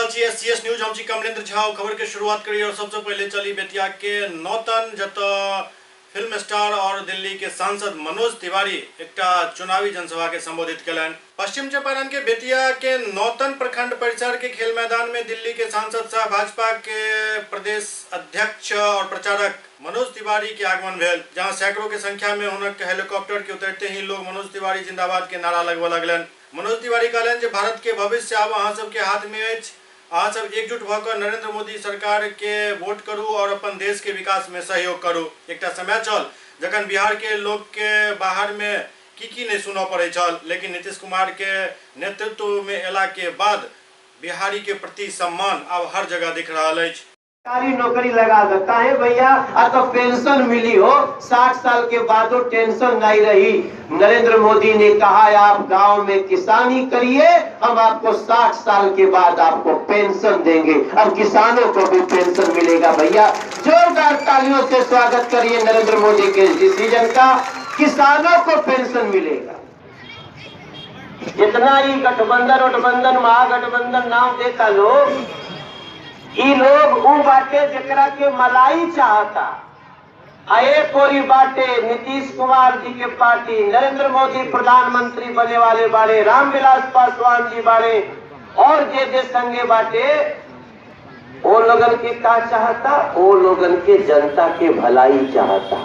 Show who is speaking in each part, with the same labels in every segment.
Speaker 1: रहल छी SCS news. हम छी कमलेंद्र झा। खबर के शुरुआत करी और सबसे पहले चली बेतिया के नौतन, जत फिल्म स्टार और दिल्ली के सांसद मनोज तिवारी एक चुनावी जनसभा के संबोधित कलन। पश्चिम चंपारण के बेतिया के नौतन प्रखंड परिसर के खेल मैदान में दिल्ली के सांसद सह भाजपा के प्रदेश अध्यक्ष और प्रचारक मनोज तिवारी के आगमन भेल, जहां सैकड़ों के संख्या में हुनक हेलीकॉप्टर के उतरते ही लोग मनोज तिवारी जिंदाबाद के नारा लगबे लगलन। मनोज तिवारी कहलन जे भारत के भविष्य आब अहाँ सबके हाथ में अछि। अहाँ सब एकजुट भकर नरेंद्र मोदी सरकार के वोट करू और अपन देश के विकास में सहयोग करू। एक समय चल जखन बिहार के लोग के बाहर में की नहीं सुना पड़े चल, लेकिन नीतीश कुमार के नेतृत्व में एला के बाद बिहारी के प्रति सम्मान अब हर जगह दिख रहा है।
Speaker 2: सरकारी नौकरी लगा देता है भैया, तो पेंशन मिली हो 60 साल के बाद वो टेंशन नहीं रही। नरेंद्र मोदी ने कहा आप गांव में किसानी करिए, हम आपको 60 साल के बाद आपको पेंशन देंगे। अब किसानों को भी पेंशन मिलेगा भैया। जोरदार तालियों से स्वागत करिए नरेंद्र मोदी के डिसीजन का। किसानों को पेंशन मिलेगा। जितना ही गठबंधन महागठबंधन नाम देता लोग, ये लोग ऊ बाटे जकरा के मलाई चाहता। आए कोरी बाटे नीतीश कुमार जी के पार्टी, नरेंद्र मोदी प्रधानमंत्री बने वाले बाड़े, रामविलास पासवान जी बाड़े और जे संगे बाटे, वो लोगन के का चाहता, वो लोगन के जनता के भलाई चाहता।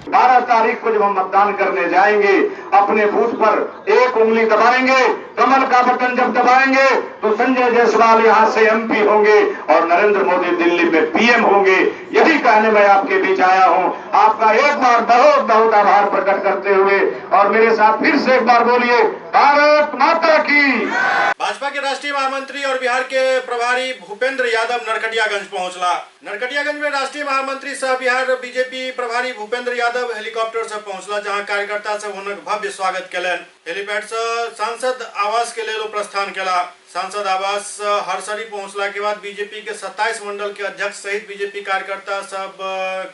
Speaker 3: 12 तारीख को जब हम मतदान करने जाएंगे, अपने बूथ पर एक उंगली दबाएंगे, कमल का बटन जब दबाएंगे तो संजय जायसवाल यहाँ से एमपी होंगे और नरेंद्र मोदी दिल्ली में पीएम होंगे। यही कहने मैं आपके बीच आया हूँ। आपका एक बार बहुत बहुत आभार प्रकट करते हुए और मेरे साथ फिर से एक बार बोलिए, भारत माता की।
Speaker 1: भाजपा के राष्ट्रीय महामंत्री और बिहार के प्रभारी भूपेंद्र यादव नरकटियागंज पहुंचला। नरकटियागंज में राष्ट्रीय महामंत्री सह बिहार बीजेपी प्रभारी भूपेंद्र यादव हेलीकॉप्टर से पहुंचला, जहां कार्यकर्ता सब हुनक भव्य स्वागत कलन। हेलीपैड से सांसद आवास के लिए प्रस्थान केला। सांसद आवास हरसरी पहुंचला के बाद बीजेपी के 27 मंडल के अध्यक्ष सहित बीजेपी कार्यकर्ता सब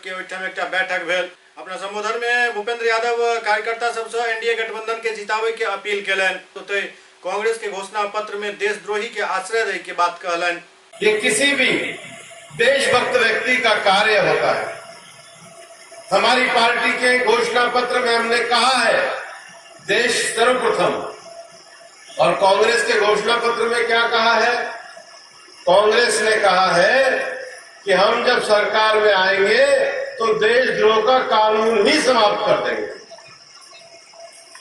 Speaker 1: के एक बैठक भेल। अपना संबोधन में भूपेंद्र यादव कार्यकर्ता सबसे एनडीए गठबंधन के जितावे के अपील कलन। तो कांग्रेस के घोषणा पत्र में देशद्रोही के आश्रय दे के बात कहलन।
Speaker 4: ये किसी भी देशभक्त व्यक्ति का कार्य होता है। हमारी पार्टी के घोषणा पत्र में हमने कहा है देश सर्वप्रथम, और कांग्रेस के घोषणा पत्र में क्या कहा है? कांग्रेस ने कहा है कि हम जब सरकार में आएंगे तो देशद्रोह का कानून ही समाप्त कर देंगे।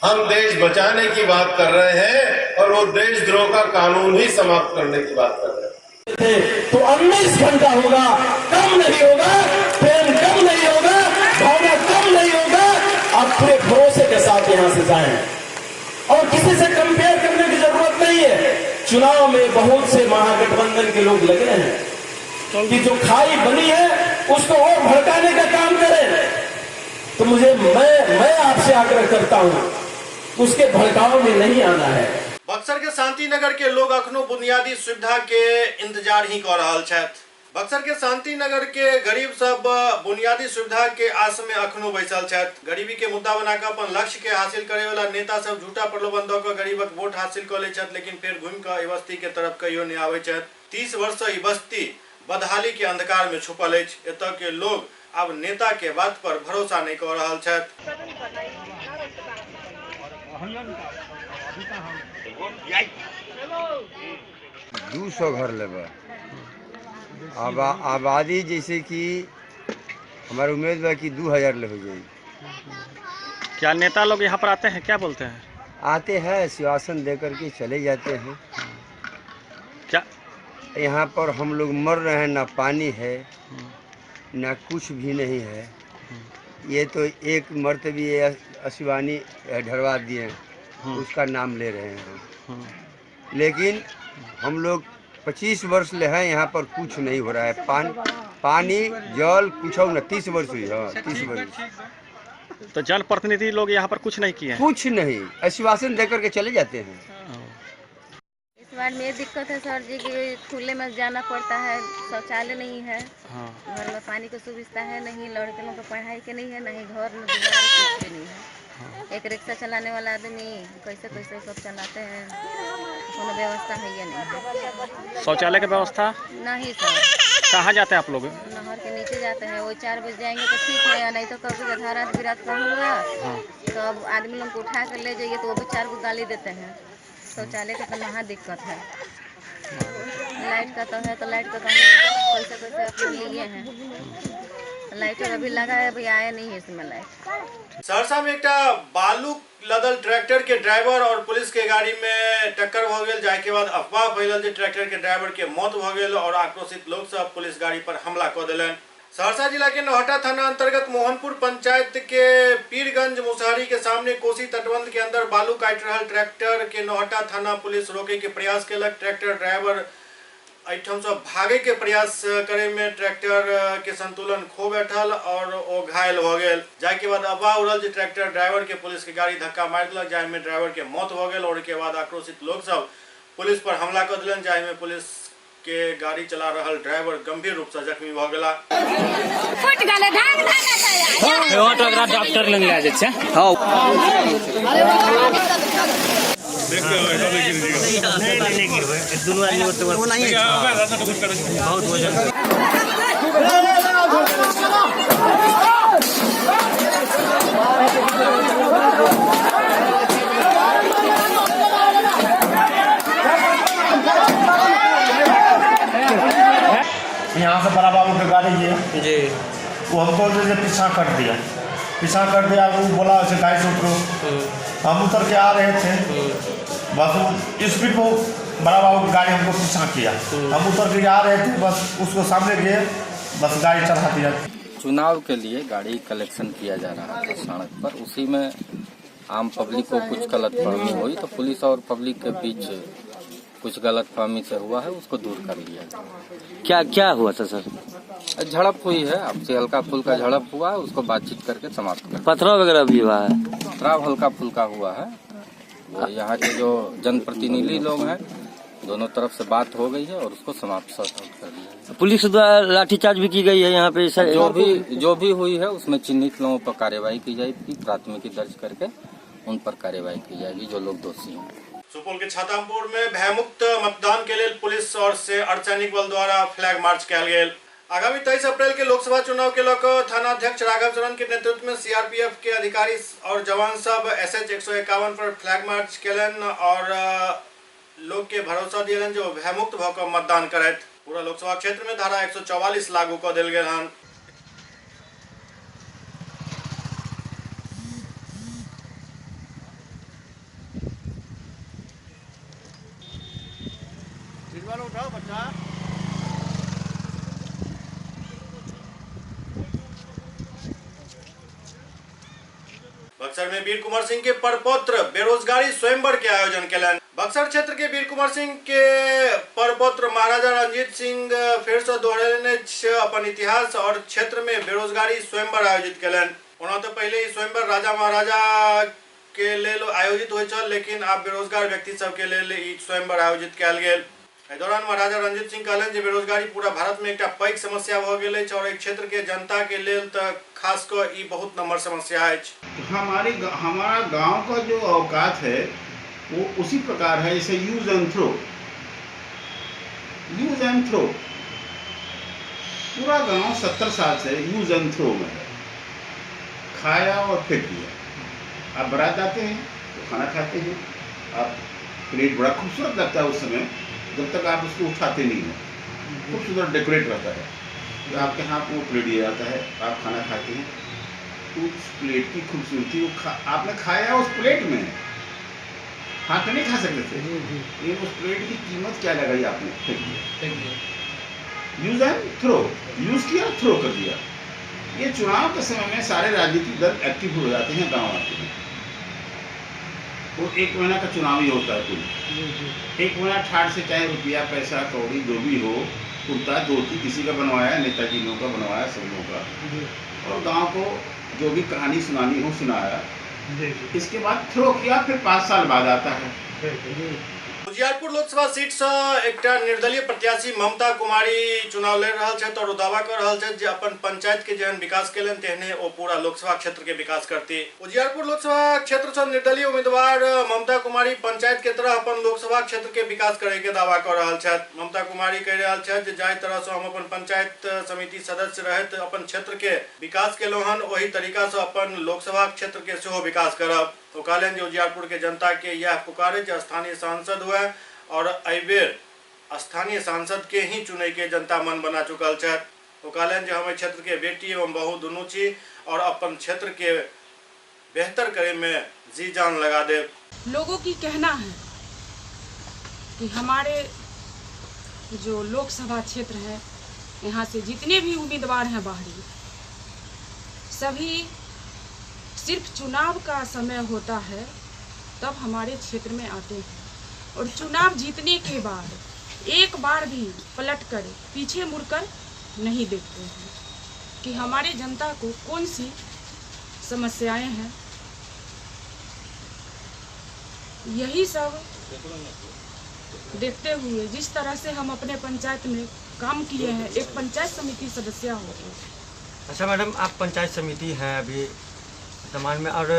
Speaker 4: हम देश बचाने की बात कर रहे हैं और वो देशद्रोह का कानून ही समाप्त करने की बात कर रहे हैं।
Speaker 5: तो 19 घंटा होगा, कम नहीं होगा, प्रेम कम नहीं होगा, भावना कम नहीं होगा। आप पूरे भरोसे के साथ यहाँ से जाएं और किसी से कंपेयर करने की जरूरत नहीं है। चुनाव में बहुत से महागठबंधन के लोग लगे हैं कि जो खाई बनी है उसको और भड़काने का काम करें। तो मैं आपसे आग्रह करता हूं, उसके भड़काव में नहीं आना है।
Speaker 1: बक्सर के शांति नगर के लोग अखनो बुनियादी सुविधा के इंतजार ही कर रहा छथि। बक्सर के शांति नगर के गरीब सब बुनियादी सुविधा के आस में अखनो बैसल छथि। गरीबी के मुद्दा बनाकर अपन लक्ष्य के हासिल करे वाला नेता सब झूठा प्रलोभन दऽ कऽ गरीबक वोट हासिल कर ले छथि, लेकिन फिर घूमि कऽ ई बस्ती के तरफ कहियो नहीं आबै छथि। 30 वर्ष से ई बस्ती बदहाली के अंधकार में छुपल अछि। एतऽ के लोग अब नेता के बात पर भरोसा नहीं कर रहा छथि।
Speaker 6: 200 घर लेबा आबादी जैसे कि हमारी उम्मीद है कि 2000 ले हो जाएगी।
Speaker 7: क्या नेता लोग यहाँ पर आते हैं, क्या बोलते हैं?
Speaker 6: आते हैं, आश्वासन दे करके चले जाते हैं।
Speaker 7: क्या
Speaker 6: यहाँ पर हम लोग मर रहे हैं, ना पानी है ना कुछ भी नहीं है। ये तो एक मर्तबी अशिवानी ढरवा दिए, उसका नाम ले रहे हैं। लेकिन हम लोग 25 वर्ष ले हैं, यहाँ पर कुछ नहीं हो रहा है। पानी जल कुछ न 30 वर्ष हुई है। 30 वर्ष
Speaker 7: तो जन प्रतिनिधि लोग यहाँ पर कुछ नहीं किए?
Speaker 6: कुछ नहीं, आश्वासन देकर के चले जाते हैं।
Speaker 8: इस बार में दिक्कत है सर जी कि खुले में जाना पड़ता है, शौचालय नहीं है। घर में पानी की सुविधा है नहीं, लड़के लोगों को पढ़ाई के नहीं है, नहीं घर में कुछ भी नहीं है। एक रिक्शा चलाने वाला आदमी कैसे कैसे सब चलाते हैं, कोनो व्यवस्था है या नहीं।
Speaker 7: शौचालय की व्यवस्था
Speaker 8: नहीं सर,
Speaker 7: कहाँ जाते हैं आप लोग?
Speaker 8: नहर के नीचे जाते हैं, वही 4 बजे जाएंगे तो ठीक है, नहीं तो कभी आधा रात बिरात का होगा तो अब आदमी लोग को उठा कर ले जाइए तो वो भी 4 को गाली देते हैं। शौचालय का तो महा दिक्कत है। लाइट का तो है, तो लाइट का तो हम कैसे कैसे अपने लिए हैं, लाइट अभी लगा है, अभी आया नहीं है इसमें लाइट।
Speaker 1: सहरसा में एक बालू लदल ट्रैक्टर के ड्राइवर और पुलिस के गाड़ी में टक्कर भ गेल, जाय के बाद अफवाह फैलल जे ट्रैक्टर के ड्राइवर के मौत भ गेल और आक्रोशित लोग सब पुलिस गाड़ी पर हमला कर दिलन। सहरसा जिला के नौहटा थाना अंतर्गत मोहनपुर पंचायत के पीरगंज मुसहरी के सामने कोसी तटबंध के अंदर बालू काट रहा ट्रैक्टर के नौहटा थाना पुलिस रोके के प्रयास केलक। ट्रैक्टर ड्राइवर एहिठाम से भागे के प्रयास करे में ट्रैक्टर के संतुलन खो बैठल और वो घायल हो गए। जाय के बाद अफवाह उड़ल जे ट्रैक्टर ड्राइवर के पुलिस के गाड़ी धक्का मार दिलक, जाय में ड्राइवर के मौत हो गई और के बाद आक्रोशित लोग सब पुलिस पर हमला कर दिलन, जाय में पुलिस के गाड़ी चला रहल ड्राइवर गंभीर रूप से जख्मी भ गेला।
Speaker 7: डॉक्टर लग जा छै।
Speaker 9: यहाँ से बड़ा बाबू की गाड़ी जी, वो हमको जैसे पीछा कर दिया, वो बोला ऐसे गाड़ी से उतरो, हम उतर के आ रहे थे, बस स्पीड को बड़ा बाबू की गाड़ी हमको पीछा किया, हम उतर के आ रहे थे, बस उसको सामने गए, बस गाड़ी चढ़ा दिया।
Speaker 10: चुनाव के लिए गाड़ी कलेक्शन किया जा रहा था सड़क पर, उसी में आम पब्लिक को कुछ गलतफहमी हुई तो पुलिस और पब्लिक के बीच कुछ गलतफहमी से हुआ है, उसको दूर कर लिया।
Speaker 11: क्या क्या हुआ था सर?
Speaker 10: झड़प हुई है, आपसे हल्का फुल्का झड़प हुआ है, उसको बातचीत करके समाप्त कर।
Speaker 11: पथराव वगैरह भी हुआ है?
Speaker 10: पथराव हल्का फुल्का हुआ है, यहाँ के जो जनप्रतिनिधि लोग हैं दोनों तरफ से बात हो गई है और उसको समाप्त कर दिया।
Speaker 11: पुलिस द्वारा लाठीचार्ज भी की गई है यहाँ पे सर?
Speaker 10: जो भी हुई है उसमें चिन्हित लोगों पर कार्रवाई की जाएगी, प्राथमिकी दर्ज करके उन पर कार्रवाई की जाएगी जो लोग दोषी हैं।
Speaker 1: सुपौल के छातामपुर में भयमुक्त मतदान के लिए पुलिस और से अर्धसैनिक बल द्वारा फ्लैग मार्च किया गया। आगामी 23 अप्रैल के लोकसभा चुनाव के लेकर थाना अध्यक्ष राघव चरण के नेतृत्व में सीआरपीएफ के अधिकारी और जवान सब SH 151 पर फ्लैग मार्च केलन और लोग के भरोसा दिलन जो भयमुक्त भकर मतदान करत। पूरा लोकसभा क्षेत्र में धारा 144 लागू कर दिल गए हन। उठाओ बच्चा। बक्सर में वीर कुंवर सिंह के परपौत्र बेरोजगारी स्वयंवर के आयोजन केलन। बक्सर क्षेत्र के वीर कुंवर सिंह के परपौत्र महाराजा रंजीत सिंह फिर से दोहरेने अपन इतिहास और क्षेत्र में बेरोजगारी स्वयंवर आयोजित केलन। ओना तो पहले ही स्वयंवर राजा महाराजा के लेल आयोजित होय छल, लेकिन अब बेरोजगार व्यक्ति सब के लेल ई स्वयंवर आयोजित कयल गेल। एहि दौरान महाराजा रंजीत सिंह कहलन जे बेरोजगारी पूरा भारत में एक पैघ समस्या भ गेल अछि और एहि क्षेत्र के जनता के लेल त खास कर ई बहुत नंबर समस्या अछि।
Speaker 12: हमारा गांव का जो औकात है वो उसी प्रकार है जैसे यूज एंड थ्रो। पूरा गांव 70 साल से यूज एंड थ्रो में खाया और फेंक दिया। आप बारात आते हैं तो खाना खाते हैं, आप प्लेट बड़ा खूबसूरत लगता है उस समय जब तक आप उसको उठाते नहीं हो, खूबसूरत डेकोरेट रहता है, तो आपके हाथ में वो प्लेट दिया जाता है, आप खाना खाते हैं, तो उस प्लेट की खूबसूरती आपने खाया उस प्लेट में, हाथ नहीं खा सकते थे, लेकिन उस प्लेट की कीमत क्या लगाई आपने, फेंक दिया। यूज एंड थ्रो, यूज किया थ्रो कर दिया। ये चुनाव के समय में सारे राजनीतिक दल एक्टिव हो जाते हैं गाँव आते हैं, वो 1 महीना का चुनाव ही होता है कुल 1 महीना ठाठ से चाहे रुपया पैसा कौड़ी जो भी हो, कुर्ता धोती किसी का बनवाया, नेताजी लोगों का बनवाया, सब लोगों का, और गांव को जो भी कहानी सुनानी हो सुनाया। इसके बाद थ्रो किया, फिर 5 साल बाद आता है।
Speaker 1: उजियारपुर लोकसभा सीट से एक निर्दलीय प्रत्याशी ममता कुमारी चुनाव लड़ रहा है और दावा कर रहा है जे अपन पंचायत के जहन विकास केलन तेहने वो पूरा लोकसभा क्षेत्र के विकास करती। उजियारपुर लोकसभा क्षेत्र से निर्दलीय उम्मीदवार ममता कुमारी पंचायत के तरह अपन लोकसभा क्षेत्र के विकास करे के दावा कर रहा है। ममता कुमारी कह रहा है जाहि तरह से हम अपन पंचायत समिति सदस्य रहत अपन क्षेत्र के विकास केलो हन वही तरीका से अपन लोकसभा क्षेत्र के सेहो विकास करब। तो कहलन जो उजियारपुर के जनता के यह पुकारे जो स्थानीय सांसद हुए और अबेर स्थानीय सांसद के ही चुने के जनता मन बना चुकल है। तो कहलन जो हमें क्षेत्र के बेटी एवं बहू दोनों छी और अपन क्षेत्र के बेहतर करे में जी जान लगा दे।
Speaker 13: लोगों की कहना है कि हमारे जो लोकसभा क्षेत्र है यहाँ से जितने भी उम्मीदवार हैं बाहरी सभी सिर्फ चुनाव का समय होता है तब हमारे क्षेत्र में आते हैं और चुनाव जीतने के बाद एक बार भी पलटकर पीछे मुड़कर नहीं देखते हैं कि हमारे जनता को कौन सी समस्याएं हैं। यही सब देखते हुए जिस तरह से हम अपने पंचायत में काम किए हैं एक पंचायत समिति सदस्य होकर।
Speaker 14: अच्छा मैडम, आप पंचायत समिति हैं अभी वर्तमान में और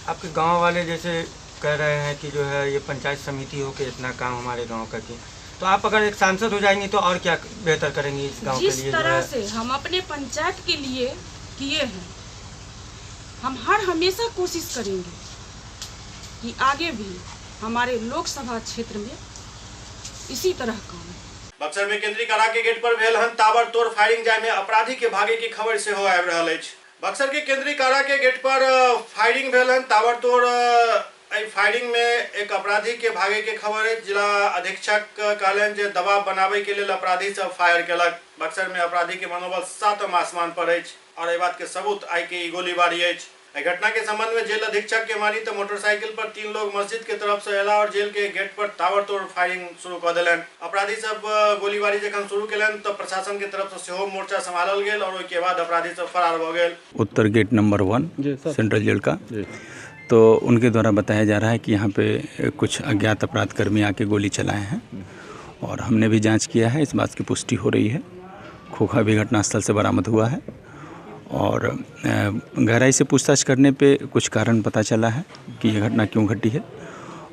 Speaker 14: आपके गांव वाले जैसे कह रहे हैं कि जो है ये पंचायत समिति हो के इतना काम हमारे गांव का किया, तो आप अगर एक सांसद हो जाएंगी तो और क्या बेहतर करेंगी इस गांव के लिए?
Speaker 13: जिस तरह से हम अपने पंचायत के लिए किए हैं हम हमेशा कोशिश करेंगे कि आगे भी हमारे लोकसभा क्षेत्र में इसी तरह काम।
Speaker 1: बक्सर में केंद्रीय कारा के गेट पर भेल हन ताबड़तोड़ फायरिंग जाय में अपराधी के भागे की खबर से हो आबि रहल अछि। बक्सर के केंद्रीय कारा के गेट पर फायरिंग भेल हन ताबड़तोड़ फायरिंग में एक अपराधी के भागे के खबर है। जिला अधीक्षक कहलन जे दबाव बनावे के लिए अपराधी सब फायर केलक। बक्सर में अपराधी के मनोबल सातम आसमान पर है और एहि बात के सबूत आई के गोलीबारी है। घटना के संबंध में जेल अधीक्षक के मानी तो मोटरसाइकिल पर 3 लोग मस्जिद के तरफ से अयला और जेल के गेट पर ताबड़तोड़ फायरिंग शुरू कर दिलन। अपराधी सब गोलीबारी जखन शुरू केलन तो प्रशासन के तरफ से सेहो मोर्चा संभालल गेल और उसके बाद अपराधी सब फरार हो गए।
Speaker 15: उत्तर गेट नंबर 1 सेंट्रल जेल का तो उनके द्वारा बताया जा रहा है कि यहाँ पे कुछ अज्ञात अपराध कर्मी आके गोली चलाए हैं और हमने भी जांच किया है, इस बात की पुष्टि हो रही है। खोखा भी घटनास्थल से बरामद हुआ है और गहराई से पूछताछ करने पे कुछ कारण पता चला है कि यह घटना क्यों घटी है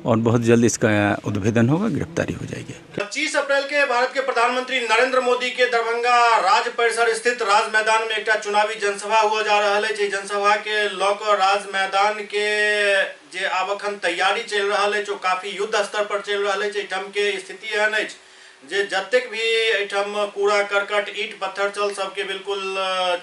Speaker 15: और बहुत जल्द इसका उद्भेदन होगा, गिरफ्तारी हो जाएगी। 25
Speaker 1: अप्रैल के भारत के प्रधानमंत्री नरेंद्र मोदी के दरभंगा राज परिसर स्थित राज मैदान में एक चुनावी जनसभा हुआ जा रहा है। जनसभा के लौकर राज मैदान के जे आब अखन तैयारी चल रहा है जो काफी युद्ध स्तर पर चल रहा है। एहिठाम के स्थिति एहन अछि जे जतेक भी एहिठाम कूड़ा करकट ईट पत्थर चल सबके बिल्कुल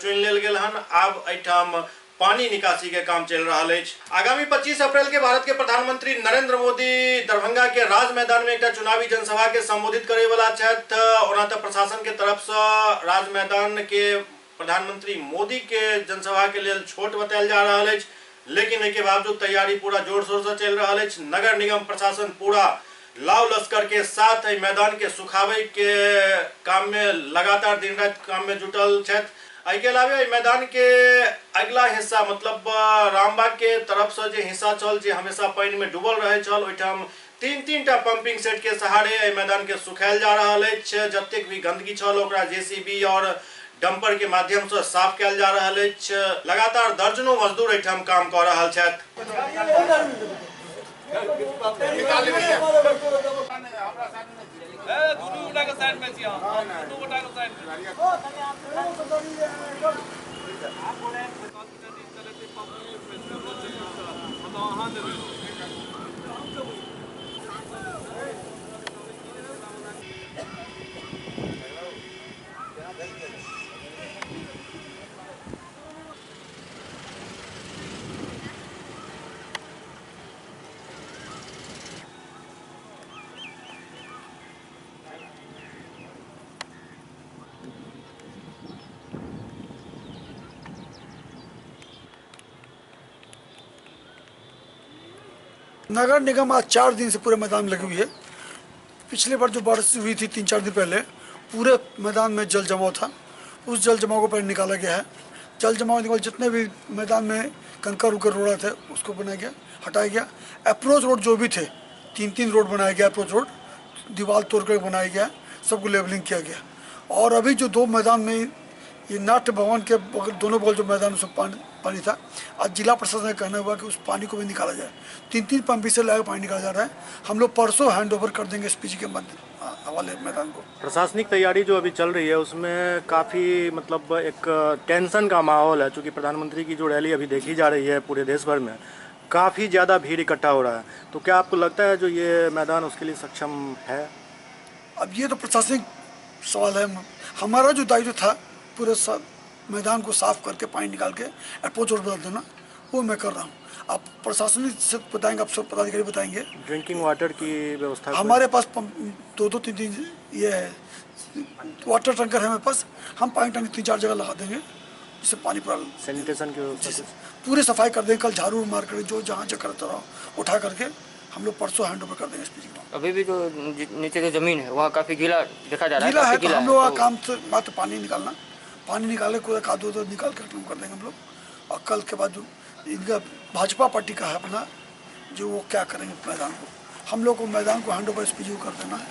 Speaker 1: चुनि लेल गेल हन। आब एहिठाम पानी निकासी के काम चल रहा है। आगामी 25 अप्रैल के भारत के प्रधानमंत्री नरेंद्र मोदी दरभंगा के राज मैदान में एक चुनावी जनसभा के संबोधित करे वाला छथि। ओना तो प्रशासन के तरफ से राज मैदान के प्रधानमंत्री मोदी के जनसभा के लिए छोट बतायल जा रहा है, लेकिन इसके बावजूद तैयारी पूरा जोर शोर से चल रहा है। नगर निगम प्रशासन पूरा लाव लश्कर के साथ मैदान के सुखावे के काम में लगातार दिन रात काम में जुटल छथि। के अलावा मैदान के अगला हिस्सा मतलब रामबाग के तरफ से जो हिस्सा चल जे हमेशा पानी में डूबल रहे चल ओहिठाम 3-3 टा पंपिंग सेट के सहारे मैदान के सुखायल जा रहा है। जतेक भी गंदगी छल ओकरा जेसीबी और डंपर के माध्यम से साफ किया जा रहा है। लगातार दर्जनों मजदूर एहिठाम काम कर रहा छथि।
Speaker 16: नगर निगम आज 4 दिन से पूरे मैदान में लगी हुई है। पिछले बार जो बारिश हुई थी 3-4 दिन पहले पूरे मैदान में जल जमाव था, उस जल जमाव को पहले निकाला गया है। जल जमाव निकाल जितने भी मैदान में कंकर उकर रोड़ा थे उसको बनाया गया, हटाया गया। अप्रोच रोड जो भी थे 3-3 रोड बनाया गया अप्रोच रोड। दीवार तोड़ कर बनाया गया, सबको लेवलिंग किया गया। और अभी जो 2 मैदान में ये नाट्य भवन के बगल, दोनों बगल जो मैदान उसमें पानी था, आज जिला प्रशासन का कहना हुआ कि उस पानी को भी निकाला जाए। 3-3 पंप से लाकर पानी निकाला जा रहा है। हम लोग परसों हैंड ओवर कर देंगे एसपीजी के हवाले मैदान को।
Speaker 1: प्रशासनिक तैयारी जो अभी चल रही है उसमें काफ़ी मतलब एक टेंशन का माहौल है, चूँकि प्रधानमंत्री की जो रैली अभी देखी जा रही है पूरे देश भर में, काफ़ी ज़्यादा भीड़ इकट्ठा हो रहा है। तो क्या आपको लगता है जो ये मैदान उसके लिए सक्षम है?
Speaker 16: अब ये तो प्रशासनिक सवाल है। हमारा जो दायित्व था पूरे मैदान को साफ करके पानी निकाल के अप्रोच रोड बदल देना, वो मैं कर रहा हूँ। आप प्रशासनिक से बताएंगे, आप सब पदाधिकारी बताएंगे।
Speaker 1: ड्रिंकिंग वाटर की व्यवस्था
Speaker 16: हमारे पास 2-3 ये है वाटर टैंकर है हमारे पास। हम पानी टैंकर 3-4 जगह लगा देंगे जिससे पानी पूरा
Speaker 1: सैनिटेशन की व्यवस्था
Speaker 16: पूरी सफाई कर देंगे। कल झाड़ू मार कर जो जहाँ जगह करता रहा उठा करके हम लोग परसों हैंड ओवर कर देंगे एसपीजी को।
Speaker 17: अभी भी जो नीचे की जमीन है वहाँ काफी गीला देखा जा रहा है।
Speaker 16: गीला है तो हम लोग का काम तो मात्र पानी निकालना, पानी निकाले कोई कादो तो निकाल कर खत्म कर देंगे हम लोग। और कल के बाद जो इनका भाजपा पार्टी का है अपना, जो वो क्या करेंगे मैदान को, हम लोग को मैदान को हैंड ओवर एसपीजी को कर देना है।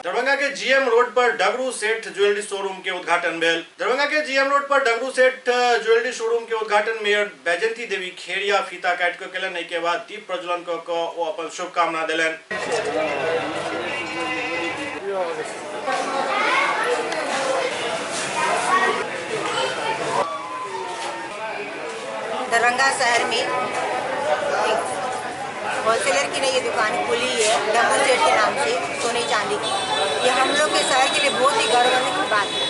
Speaker 1: दरभंगा के जीएम रोड पर डगरू सेठ ज्वेलरी शोरूम के उद्घाटन भेल। दरभंगा के जीएम रोड पर डगरू सेठ ज्वेलरी शोरूम के उद्घाटन मेयर बैजंती देवी खेरिया फीता काट के केलन। एहि के बाद दीप प्रज्वलन क के ओ अपन शुभकामना देलन।
Speaker 18: दरभंगा शहर में होलसेलर की नई दुकान खुली है डबल सेट के नाम से, सोने चांदी की। ये हम लोग के शहर के लिए बहुत ही गर्व की बात है।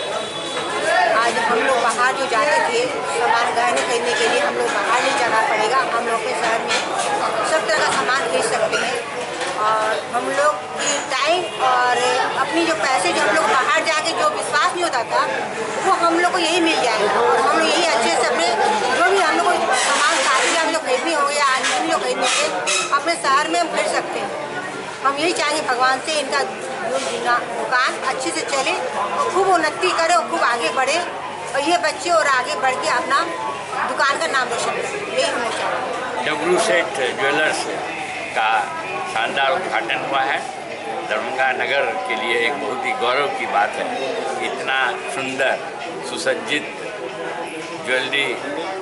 Speaker 18: आज हम लोग बाहर जो जाते थे सामान गहने खरीदने के लिए, हम लोग बाहर नहीं जाना पड़ेगा। हम लोग के शहर में सब तरह का सामान खरीद सकते हैं। और हम लोग की टाइम और अपनी जो पैसे जो हम लोग बाहर जाके जो विश्वास नहीं होता था वो हम लोग को यही मिल जाएगा। और हम लोग यही अच्छे से अपने जो भी हम लोग को सामान काफी हम लोग खरीदनी हो या आदमी लोग खरीदने के अपने शहर में हम खरीद सकते हैं। हम यही चाहेंगे भगवान से इनका दुकान अच्छे से चले और खूब उन्नति करे और खूब आगे बढ़े और ये बच्चे और आगे बढ़ के अपना दुकान का नाम रोशन करें, यही हम लोग चाहेंगे।
Speaker 19: डगरू सेठ ज्वेलर्स का शानदार उद्घाटन हुआ है। दरभंगा नगर के लिए एक बहुत ही गौरव की बात है। इतना सुंदर सुसज्जित ज्वेलरी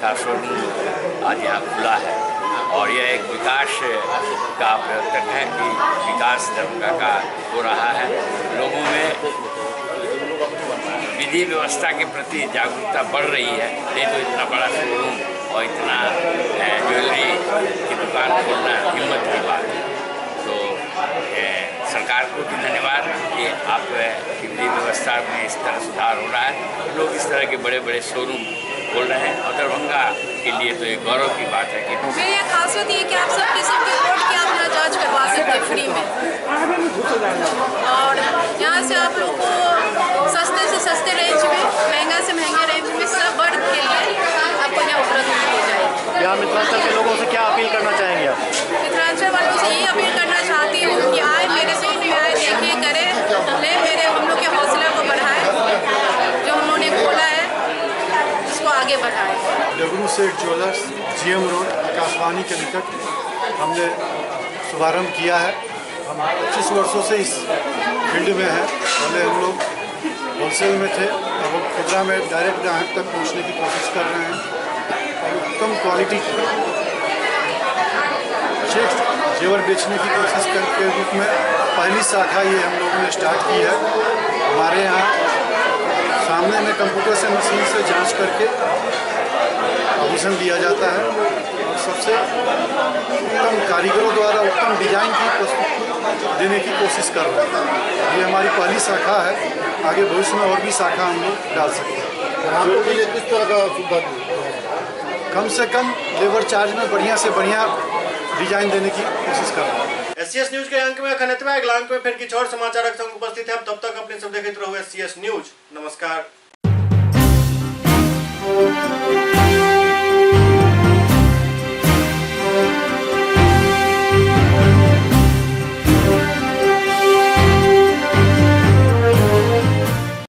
Speaker 19: का शोरूम आज यहाँ खुला है और यह एक विकास का प्रवर्तक है कि विकास दरभंगा का हो रहा है। लोगों में विधि व्यवस्था के प्रति जागरूकता बढ़ रही है। नहीं तो इतना बड़ा शोरूम और इतना ज्वेलरी की दुकान खोलना हिम्मत की बात है। तो सरकार को भी धन्यवाद कि आप विधि व्यवस्था में इस तरह सुधार हो रहा है। लोग इस तरह के बड़े बड़े शोरूम खोल रहे हैं और दरभंगा के लिए तो एक गौरव की बात है कि
Speaker 20: मेरी एक खासियत ये कि आप सब किस्म के कोर्ट की आप यहाँ जाँच करवा सकते हैं फ्री में। और यहाँ से आप लोग को सस्ते से सस्ते रेंज में, महंगा से महंगे रेंज में सब वर्ग के लिए आपको यहाँ उपलब्ध हो जाएगी।
Speaker 1: यहाँ मिथिलांचल के लोगों से क्या अपील करना चाहेंगे आप?
Speaker 20: मिथिलांचल वालों से यही अपील करना चाहती हूँ कि आए मेरे शोरूम में आए, देखिए, करें, ले, मेरे हम लोग के हौसले को बढ़ाएं, जो उन्होंने खोला है उसको आगे बढ़ाएं।
Speaker 21: डगरू सेठ ज्वेलर्स जीएम रोड आकाशवाणी के निकट हमने शुभारंभ किया है। हम 25 वर्षों से इस फील्ड में हैं। पहले हम लोग होलसेल में थे, अब हम खुदरा में डायरेक्ट ग्राहक तक पहुंचने की कोशिश कर रहे हैं और उत्तम क्वालिटी की जेवर बेचने की कोशिश के रूप में पहली शाखा ये हम लोगों ने स्टार्ट की है। हमारे यहाँ सामने में कंप्यूटर से मशीन से जांच करके आभूषण दिया जाता है और सबसे उत्तम कारीगरों द्वारा उत्तम डिजाइन की प्रस्तुति देने की कोशिश कर रहे हैं। ये हमारी पहली शाखा है। आगे भविष्य में और भी शाखा हम लोग डाल सकते हैं।
Speaker 12: के लिए किस तरह का सुविधा
Speaker 21: कम से कम लेबर चार्ज में बढ़िया से बढ़िया डिजाइन देने की कोशिश कर रहे हैं।
Speaker 1: SCS न्यूज के अंक में अखन इतना। अगला अंक में फिर कुछ और समाचार संग उपस्थित है। तब तक अपने सब देखते रहो SCS न्यूज। नमस्कार।